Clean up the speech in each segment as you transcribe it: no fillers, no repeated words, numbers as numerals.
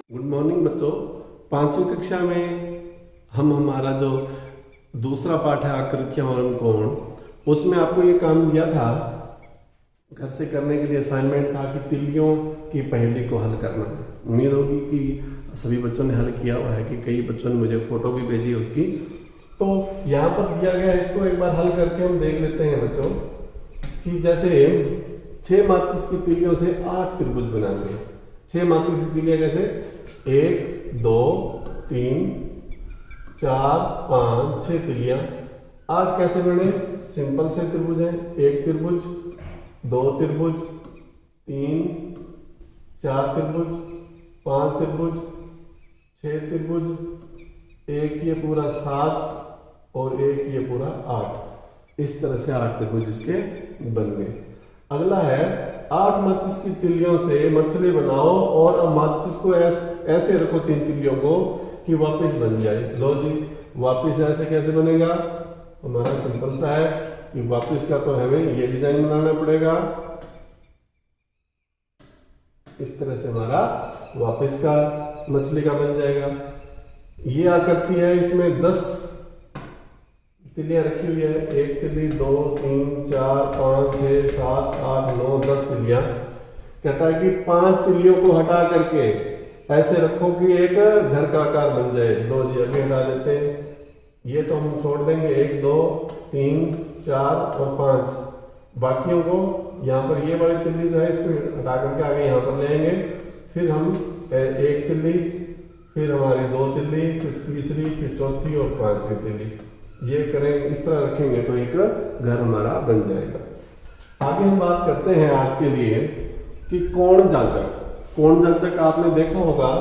Good morning बच्चों। पांचवी कक्षा में हम हमारा जो दूसरा पाठ है आकृतियां और कोण, उसमें आपको ये काम दिया था घर से करने के लिए। असाइनमेंट था कि तिल्लियों की पहेली को हल करना है। उम्मीद होगी कि सभी बच्चों ने हल किया हुआ है, कि कई बच्चों ने मुझे फोटो भी भेजी है उसकी। तो यहाँ पर दिया गया है, इसको एक बार हल करके हम देख लेते हैं बच्चों कि जैसे 6 माचिस की तिल्लियों से 8 त्रिभुज बनाएंगे। 6 माचिस की तिल्लियां कैसे? 1 2 3 4 5 6 तिल्लियां। 8 कैसे बने? सिंपल से त्रिभुज है। 1 त्रिभुज, 2 त्रिभुज, 3 4 त्रिभुज, 5 त्रिभुज, 6 त्रिभुज, एक ये पूरा 7 और एक ये पूरा 8। इस तरह से 8 त्रिभुज इसके बन गए। अगला है 8 माचिस की तिल्लियों से मछली बनाओ और माचिस को ऐसे रखो 3 तिल्लियों को कि वापस बन जाए। लो जी, वापस ऐसे कैसे बनेगा? हमारा सिंपल सा है कि वापस का तो हमें ये डिजाइन बनाना पड़ेगा। इस तरह से हमारा वापस का मछली का बन जाएगा। ये आकृति है, इसमें 10 तिल्लियां रखी हुई है। 1 तिल्ली, 2 3 4 5 6 7 8 9 10 तिल्लियां। कहता है कि 5 तिल्लियों को हटा करके ऐसे रखो कि एक घर का आकार बन जाए। लो जी, अभी हटा देते हैं। ये तो हम छोड़ देंगे, 1 2 3 4 और 5। बाकियों को यहाँ पर ये वाली तिल्ली जो है इसको हटा करके आगे यहाँ पर ले आएंगे। फिर हम 1 तिल्ली, फिर हमारी 2 तिल्ली, फिर तीसरी, फिर चौथी और 5वीं तिल्ली। ये करेंगे, इस तरह रखेंगे तो एक घर हमारा बन जाएगा। आगे हम बात करते हैं आज के लिए कि कोण जांचक। कोण जांचक आपने देखा होगा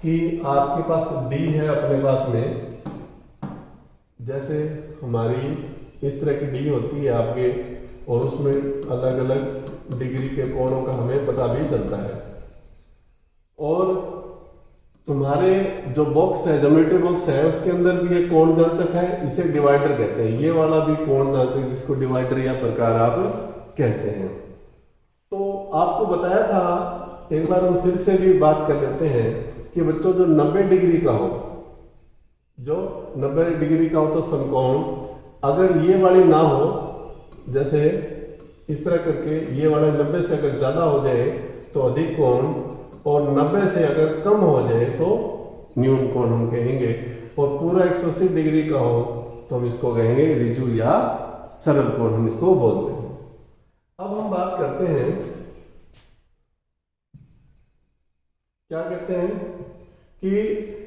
कि आपके पास डी है अपने पास में, जैसे हमारी इस तरह की डी होती है आपके, और उसमें अलग अलग डिग्री के कोणों का हमें पता भी चलता है। और तुम्हारे जो बॉक्स है, ज्योमेट्री बॉक्स है, उसके अंदर भी एक कोण जांचक है, इसे डिवाइडर कहते हैं। ये वाला भी कोण जांचक, जिसको डिवाइडर या प्रकार आप कहते हैं। तो आपको बताया था, एक बार हम फिर से भी बात कर लेते हैं कि बच्चों जो 90 डिग्री का हो, जो 90 डिग्री का हो तो समकोण, अगर ये वाली ना हो, जैसे इस तरह करके ये वाला 90 से अगर ज्यादा हो जाए तो अधिक कोण, और 90 से अगर कम हो जाए तो न्यून कोण हम कहेंगे। और पूरा 180 डिग्री का हो तो हम इसको कहेंगे ऋजु या सरल कोण, हम इसको बोलते हैं। अब हम बात करते हैं, क्या कहते हैं कि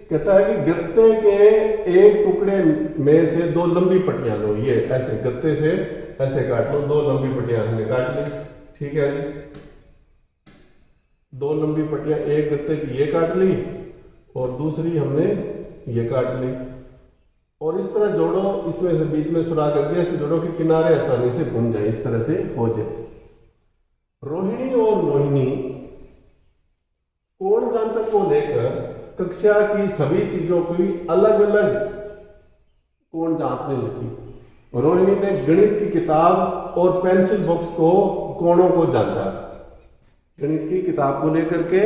कहता है कि गत्ते के एक टुकड़े में से 2 लंबी पट्टियां लो। ये ऐसे गत्ते से ऐसे काट लो, 2 लंबी पट्टियां हमने काट ली। ठीक है जी, 2 लंबी पट्टियां, एक गत्ते की ये काट ली और दूसरी हमने ये काट ली। और इस तरह जोड़ो, इसमें से बीच में सुराख करके ऐसे जोड़ो कि किनारे आसानी से घूम जाए, इस तरह से हो जाए। रोहिणी और मोहिनी कोण जांचक को लेकर कक्षा की सभी चीजों की अलग अलग कोण जांचने लगी। रोहिणी ने गणित की किताब और पेंसिल बॉक्स को कोणों को जांचा। गणित की किताब को लेकर के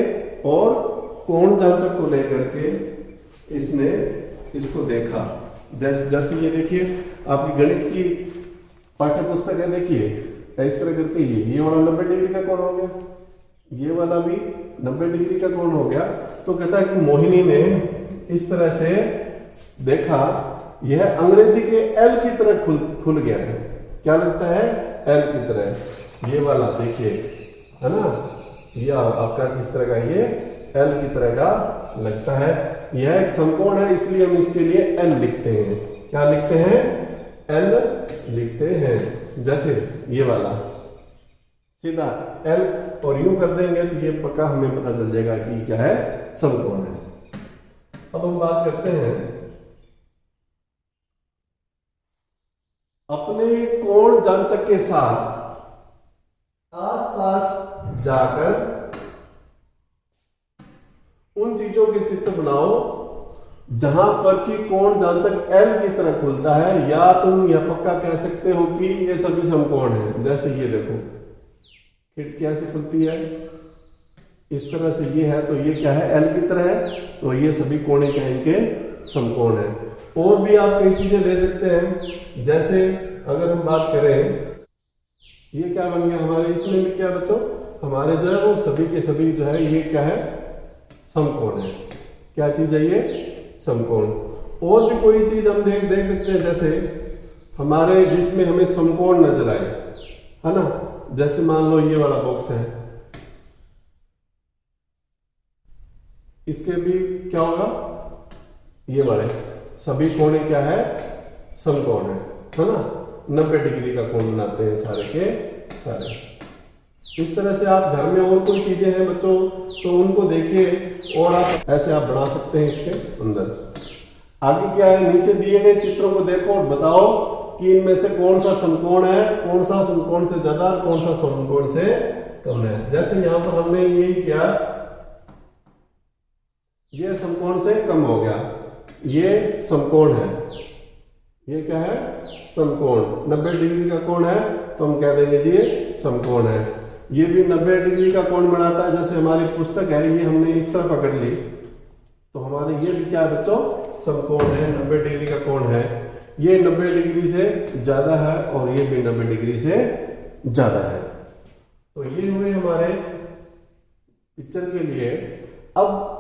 और कोण जांचक को लेकर के इसने इसको देखा। जैसे ये देखिए, आपकी गणित की पाठ्य पुस्तक है, देखिए इस तरह करके ये वाला 90 डिग्री का कोण हो गया, ये वाला भी 90 डिग्री का कोण हो गया। तो कहता है कि मोहिनी ने इस तरह से देखा, यह अंग्रेजी के एल की तरह खुल गया है। क्या लगता है? एल की तरह। ये वाला देखिए, है ना, यह आपका किस तरह का? ये एल की तरह का लगता है। यह एक समकोण है, इसलिए हम इसके लिए एल लिखते हैं। क्या लिखते हैं? एल लिखते हैं। जैसे ये वाला सीधा एल और यूं कर देंगे तो ये पक्का हमें पता चल जाएगा कि क्या है, समकोण है। अब हम बात करते हैं अपने कोण जांचक के साथ आसपास जाकर उन चीजों के चित्र बनाओ जहां पर कि कोण जांचक एल की तरह खुलता है, या तुम यह पक्का कह सकते हो कि ये सभी समकोण है। जैसे ये देखो, खिड़की ऐसे खुलती है, इस तरह से ये है, तो ये क्या है, एल की तरह है, तो ये सभी कोणे क्या इनके समकोण है। और भी आप कई चीजें ले सकते हैं, जैसे अगर हम बात करें, ये क्या बन गया हमारे, इसमें भी क्या बच्चों, हमारे जो है वो सभी के सभी जो है ये क्या है, समकोण है। क्या चीज है ये, समकोण। और भी कोई चीज हम देख सकते हैं, जैसे हमारे जिसमें हमें समकोण नजर आए, है ना, जैसे मान लो ये वाला बॉक्स है, इसके भी क्या होगा, ये वाले सभी कोणे क्या है, समकोण है ना, 90 डिग्री का कोण बनाते हैं सारे के सारे। इस तरह से आप घर में और कोई चीजें हैं बच्चों तो उनको देखिए और आप ऐसे आप बना सकते हैं इसके अंदर। आगे क्या है, नीचे दिए गए चित्रों को देखो और बताओ कि इनमें से कौन सा समकोण है, कौन सा समकोण से ज्यादा और कौन सा समकोण से कम है। जैसे यहां पर हमने यही किया, ये समकोण से कम हो गया, ये समकोण है, ये क्या है, समकोण। 90 डिग्री का कोण है तो हम कह देंगे जी ये समकोण है। ये भी 90 डिग्री का कोण बनाता है, जैसे हमारी पुस्तक है ये हमने इस तरह पकड़ ली तो हमारे ये भी क्या है बच्चों, समकोण है, 90 डिग्री का कोण है। ये 90 डिग्री से ज्यादा है और ये भी 90 डिग्री से ज्यादा है। तो ये हुए हमारे पिक्चर के लिए। अब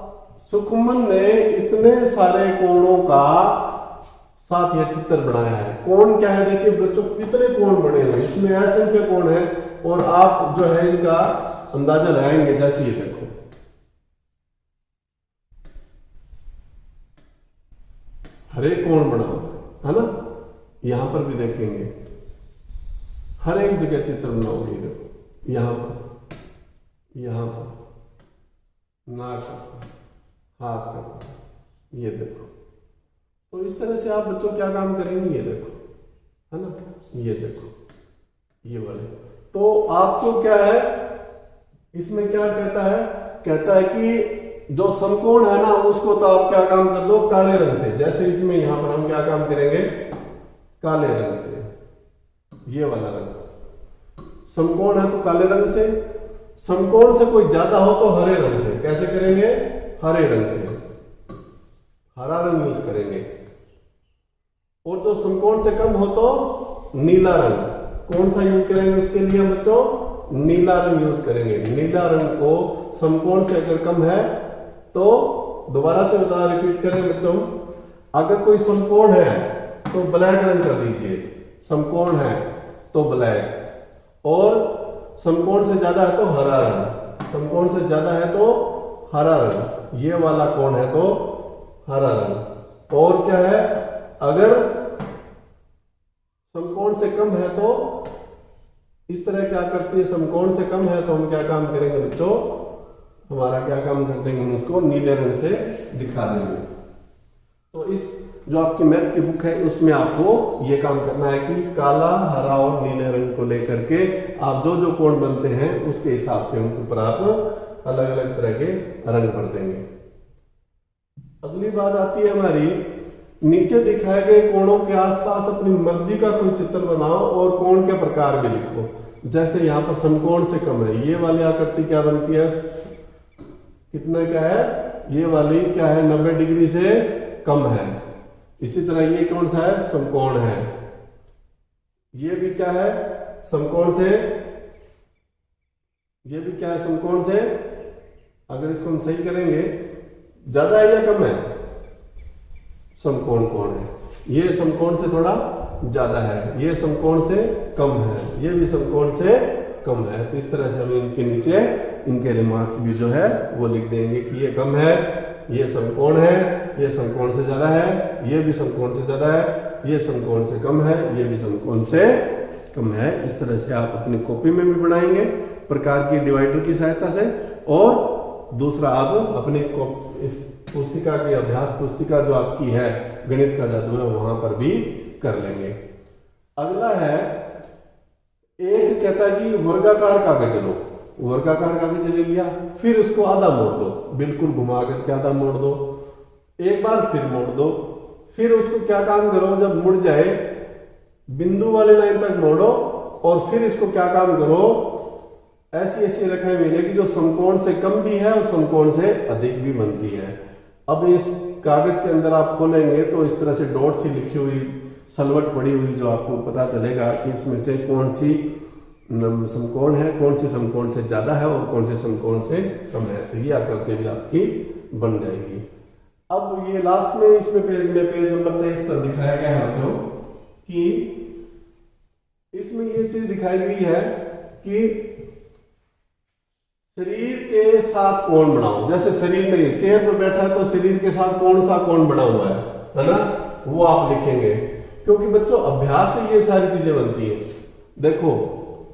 सुखमन ने इतने सारे कोणों का साथ यह चित्र बनाया है। कोण क्या है, देखिए बच्चों कितने कोण बने हुए, इसमें असंख्य कोण है और आप जो है इनका अंदाजा लगाएंगे। जैसे ये देखो, हर एक कोण बना है ना, यहां पर भी देखेंगे हर एक जगह चित्र बनाओगे, देखो यहां पर, यहां पर नाक का, हाथ का, ये देखो। तो इस तरह से आप बच्चों क्या काम करेंगे, ये देखो है ना, ये देखो ये वाले। तो आपको क्या है इसमें क्या कहता है, कहता है कि जो समकोण है ना उसको तो आप क्या काम कर दो, काले रंग से। जैसे इसमें यहां पर हम क्या काम करेंगे, काले रंग से, ये वाला रंग समकोण है तो काले रंग से। समकोण से कोई ज्यादा हो तो हरे रंग से। कैसे करेंगे, हरे रंग से, हरा रंग यूज करेंगे। और जो समकोण से कम हो तो नीला रंग। कौन सा यूज करेंगे उसके लिए बच्चों, नीला रंग यूज करेंगे। नीला रंग को समकोण से अगर कम है तो, दोबारा से बता, रिपीट करें बच्चों, अगर कोई समकोण है तो ब्लैक रंग कर दीजिए, समकोण है तो ब्लैक, और समकोण से ज्यादा है तो हरा रंग, समकोण से ज्यादा है तो हरा रंग, ये वाला कोण है तो हरा रंग। और क्या है, अगर समकोण से कम है तो इस तरह क्या करती है, समकोण से कम है तो हम क्या काम करेंगे बच्चों, हमारा क्या काम कर देंगे, हम उसको नीले रंग से दिखा देंगे। तो इस जो आपकी मैथ की बुक है उसमें आपको ये काम करना है कि काला, हरा और नीले रंग को लेकर के आप जो जो कोण बनते हैं उसके हिसाब से उनके ऊपर आप अलग अलग तरह के रंग भर देंगे। अगली बात आती है हमारी, नीचे दिखाए गए कोणों के आसपास अपनी मर्जी का कोई चित्र बनाओ और कोण के प्रकार भी लिखो। जैसे यहाँ पर समकोण से कम है, ये वाली आकृति क्या बनती है, कितना क्या है, ये वाली क्या है, 90 डिग्री से कम है। इसी तरह ये कौन सा है, समकोण है। ये भी क्या है, समकोण से, ये भी क्या है, समकोण से। अगर इसको हम सही करेंगे, ज्यादा है या कम है, समकोण कोण है। ये समकोण से थोड़ा ज्यादा है, ये समकोण से कम है, ये भी समकोण से कम है। तो इस तरह से हम इनके नीचे इनके रिमार्क्स भी जो है वो लिख देंगे कि ये कम है, ये समकोण है, ये समकोण से ज्यादा है, ये भी समकोण से ज्यादा है, ये समकोण से कम है, ये भी समकोण से कम है। इस तरह से आप अपनी कॉपी में भी बनाएंगे प्रकार की डिवाइडर की सहायता से, और दूसरा आप अपनी इस पुस्तिका की, अभ्यास पुस्तिका जो आपकी है गणित का जादू है, वहां पर भी कर लेंगे। अगला है, एक कहता है कि वर्गाकार कागज लो, वर्गाकार कागज ले लिया, फिर उसको आधा मोड़ दो, बिल्कुल घुमा करके आधा मोड़ दो, एक बार फिर मोड़ दो, फिर उसको क्या काम करो, जब मुड़ जाए बिंदु वाले लाइन तक मोड़ो और फिर इसको क्या काम करो, ऐसी ऐसी रेखाएं मिलेगी जो समकोण से कम भी है और समकोण से अधिक भी बनती है। अब इस कागज के अंदर आप खोलेंगे तो इस तरह से डॉट सी लिखी हुई सलवट पड़ी हुई जो आपको पता चलेगा कि इसमें से कौन सी समकोण है, कौन सी समकोण से ज्यादा है और कौन से समकोण से कम है। तो ये आकृति भी आपकी बन जाएगी। अब ये लास्ट में इसमें पेज नंबर 23 पर दिखाया गया है बच्चों कि इसमें ये चीज दिखाई गई है कि शरीर के साथ कोण बनाओ। जैसे शरीर में चेयर पर बैठा है तो शरीर के साथ कौन सा कोण बना हुआ है ना, वो आप लिखेंगे। क्योंकि बच्चों अभ्यास से ये सारी चीजें बनती है। देखो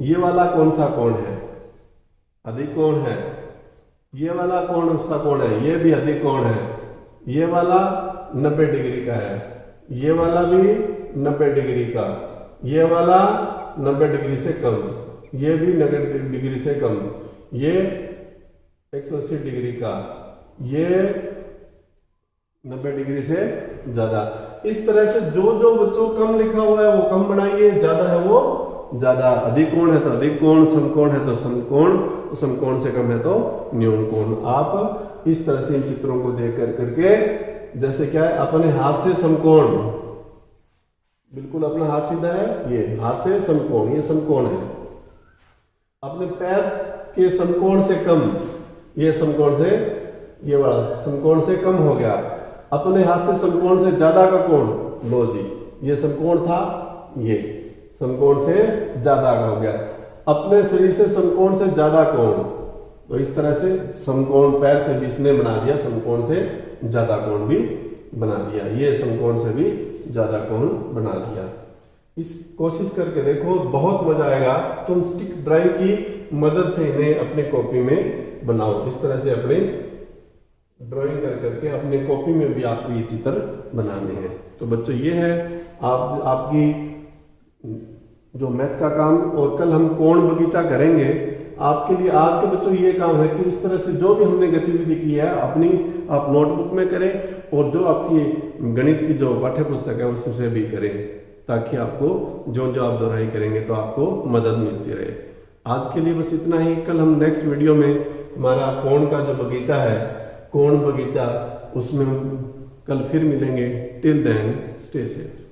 ये वाला कौन सा कोण है, अधिक कोण है। ये वाला कौन सा कोण है, ये भी अधिक कोण है। ये वाला 90 डिग्री का है, ये वाला भी 90 डिग्री का, ये वाला 90 डिग्री से कम, ये भी 90 डिग्री से कम, ये 180 डिग्री का, ये 90 डिग्री से ज्यादा। इस तरह से जो जो बच्चों कम लिखा हुआ है वो कम बनाइए, ज्यादा है वो ज्यादा। अधिक कोण है तो अधिक कोण, समकोण है तो समकोण, समकोण से कम है तो न्यून कोण। आप इस तरह से इन चित्रों को देख करके, जैसे क्या है अपने हाथ से समकोण, बिल्कुल अपना हाथ सीधा है, ये हाथ से समकोण, ये समकोण है। अपने पैर के समकोण से कम, ये समकोण से, ये वाला समकोण से कम हो गया। अपने हाथ से समकोण से ज्यादा का कोण, लो जी ये समकोण था, ये समकोण से ज्यादा का हो गया। अपने शरीर से समकोण से ज्यादा कोण, तो इस तरह से समकोण पैर से भी इसने बना दिया, समकोण से ज्यादा कोण भी बना दिया। ये समकोण से भी ज्यादा कोण बना दिया। इस कोशिश करके देखो, बहुत मजा आएगा। तुम स्टिक ड्राइंग की मदद से इन्हें अपनी कॉपी में बनाओ। इस तरह से अपने ड्राइंग कर करके अपने कॉपी में भी आपको ये चित्र बनाने हैं। तो बच्चों ये है आपकी जो मैथ का काम। और कल हम कोण बगीचा करेंगे। आपके लिए आज के बच्चों ये काम है कि इस तरह से जो भी हमने गतिविधि की है अपनी आप नोटबुक में करें, और जो आपकी गणित की जो पाठ्य पुस्तक है उससे भी करें, ताकि आपको जो जो आप दोहराई करेंगे तो आपको मदद मिलती रहे। आज के लिए बस इतना ही। कल हम नेक्स्ट वीडियो में हमारा कोण का जो बगीचा है, कोण बगीचा, उसमें कल फिर मिलेंगे। Till then stay safe.